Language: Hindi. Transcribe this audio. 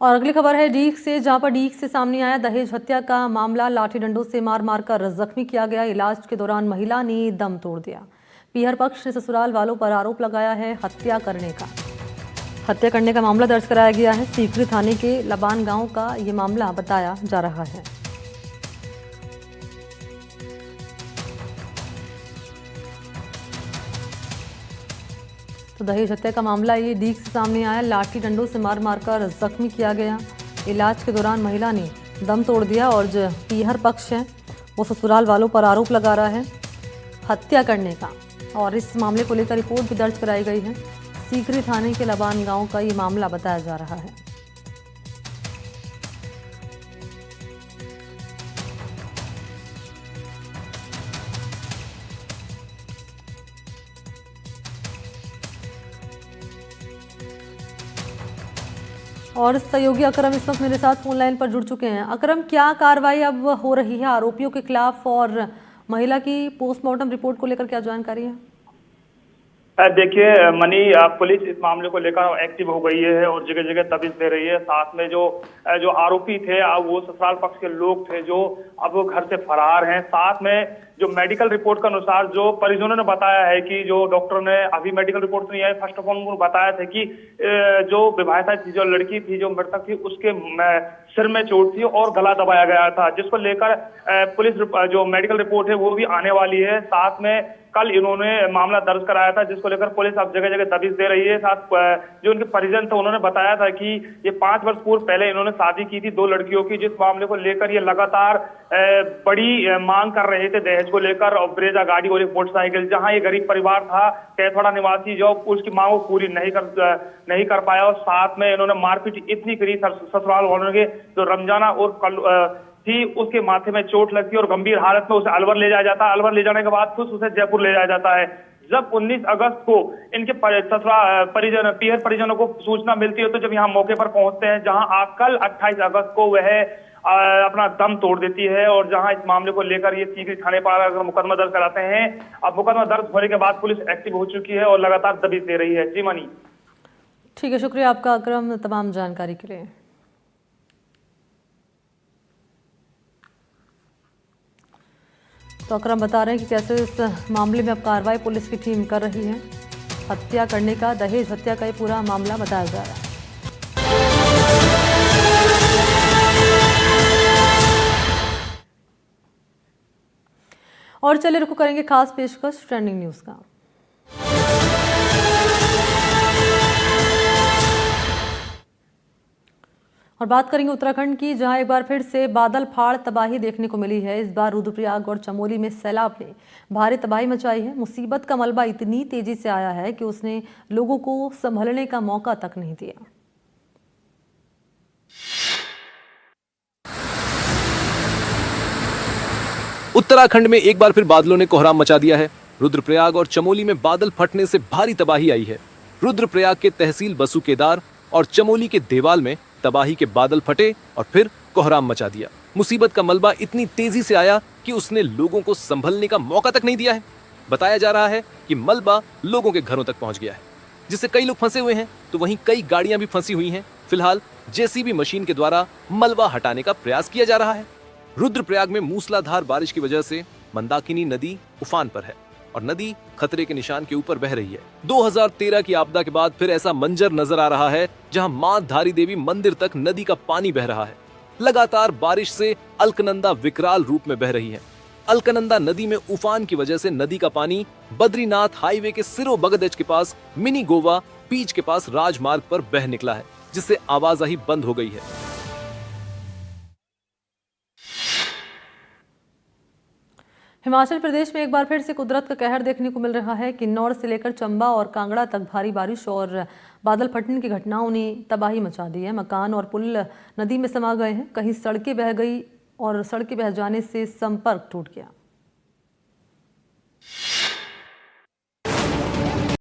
और अगली खबर है डीग से, जहां पर डीग से सामने आया दहेज हत्या का मामला। लाठी डंडों से मार मार कर जख्मी किया गया। इलाज के दौरान महिला ने दम तोड़ दिया। पीहर पक्ष ने ससुराल वालों पर आरोप लगाया है हत्या करने का मामला दर्ज कराया गया है। सीकरी थाने के लबान गांव का ये मामला बताया जा रहा है। तो दहेज हत्या का मामला ये डीग से सामने आया। लाठी डंडों से मार मार कर जख्मी किया गया। इलाज के दौरान महिला ने दम तोड़ दिया और जो पीहर पक्ष है वो ससुराल वालों पर आरोप लगा रहा है हत्या करने का। और इस मामले को लेकर रिपोर्ट भी दर्ज कराई गई है। सीकरी थाने के लबान गांव का ये मामला बताया जा रहा है। और सहयोगी अकरम इस वक्त मेरे साथ फोन लाइन पर जुड़ चुके हैं। अकरम, क्या कार्रवाई अब हो रही है आरोपियों के खिलाफ और महिला की पोस्टमार्टम रिपोर्ट को लेकर क्या जानकारी है? देखिए मनी, पुलिस इस मामले को लेकर एक्टिव हो गई है और जगह जगह तबीज दे रही है। साथ में जो आरोपी थे वो ससुराल पक्ष के लोग थे जो अब वो घर से फरार हैं। साथ में जो मेडिकल रिपोर्ट के अनुसार जो परिजनों ने बताया है कि जो डॉक्टर ने, अभी मेडिकल रिपोर्ट तो नहीं आई, फर्स्ट ऑफ ऑल उन्होंने बताया था कि जो विवाहिता थी, जो लड़की थी, जो मृतक थी, उसके सिर में चोट थी और गला दबाया गया था, जिसको लेकर पुलिस जो मेडिकल रिपोर्ट है वो भी आने वाली है। साथ में कल इन्होंने मामला दर्ज कराया था, जिसको लेकर पुलिस अब जगह जगह दबिश दे रही है। साथ जो उनके परिजन थे उन्होंने बताया था कि ये 5 वर्ष पूर्व पहले इन्होंने शादी की थी 2 लड़कियों की, जिस मामले को लेकर ये लगातार बड़ी मांग कर रहे थे दहेज को लेकर। और ब्रेजा गाड़ी और एक मोटरसाइकिल, जहां ये गरीब परिवार था कैथवाड़ा निवासी, जो उसकी मांग को पूरी नहीं कर पाया। और साथ में इन्होंने मारपीट इतनी करी ससुराल वालों के, जो रमजाना और थी, उसके माथे में चोट लगती है और गंभीर हालत में उसे अलवर ले जाया जाता है। अलवर ले जाने के बाद फिर उसे जयपुर ले जाया जाता है। जब 19 अगस्त को इनके पीहर परिजनों को सूचना मिलती है तो जब यहाँ मौके पर पहुंचते हैं, जहां कल 28 अगस्त को वह अपना दम तोड़ देती है। और जहां इस मामले को लेकर ये सीकरी थाने पर मुकदमा दर्ज कराते हैं। अब मुकदमा दर्ज होने के बाद पुलिस एक्टिव हो चुकी है और लगातार दबिश दे रही है। जी मनी। ठीक है, शुक्रिया आपका अकरम तमाम जानकारी के लिए। तो अकरम बता रहे हैं कि कैसे इस मामले में अब कार्रवाई पुलिस की टीम कर रही है। हत्या करने का, दहेज हत्या का ये पूरा मामला बताया जा रहा है। और चलिए रुको करेंगे खास पेशकश ट्रेंडिंग न्यूज का। और बात करेंगे उत्तराखंड की, जहां एक बार फिर से बादल फाड़ तबाही देखने को मिली है। इस बार रुद्रप्रयाग और चमोली में सैलाब ने भारी तबाही मचाई है। मुसीबत का मलबा इतनी तेजी से आया है कि उसने लोगों को संभलने का मौका तक नहीं दिया। उत्तराखंड में एक बार फिर बादलों ने कोहराम मचा दिया है। रुद्रप्रयाग और चमोली में बादल फटने से भारी तबाही आई है। रुद्रप्रयाग के तहसील बसु केदार और चमोली के देवाल में तबाही के बादल फटे और फिर कोहराम मचा दिया। मुसीबत का मलबा इतनी तेजी से आया कि उसने लोगों को संभलने का मौका तक नहीं दिया है। बताया जा रहा है कि मलबा लोगों के घरों तक पहुंच गया है, जिससे कई लोग फंसे हुए हैं, तो वहीं कई गाड़ियां भी फंसी हुई हैं। फिलहाल जेसीबी मशीन के द्वारा मलबा हटाने का प्रयास किया जा रहा है। रुद्रप्रयाग में मूसलाधार बारिश की वजह से मंदाकिनी नदी उफान पर है और नदी खतरे के निशान के ऊपर बह रही है। 2013 की आपदा के बाद फिर ऐसा मंजर नजर आ रहा है, जहां मां धारी देवी मंदिर तक नदी का पानी बह रहा है। लगातार बारिश से अलकनंदा विकराल रूप में बह रही है। अलकनंदा नदी में उफान की वजह से नदी का पानी बद्रीनाथ हाईवे के सिरो बगदच के पास मिनी गोवा पीच के पास राजमार्ग पर बह निकला है, जिससे आवाजाही बंद हो गई है। हिमाचल प्रदेश में एक बार फिर से कुदरत का कहर देखने को मिल रहा है। किन्नौर से लेकर चंबा और कांगड़ा तक भारी बारिश और बादल फटने की घटनाओं ने तबाही मचा दी है। मकान और पुल नदी में समा गए हैं। कहीं सड़कें बह गई और सड़कें बह जाने से संपर्क टूट गया।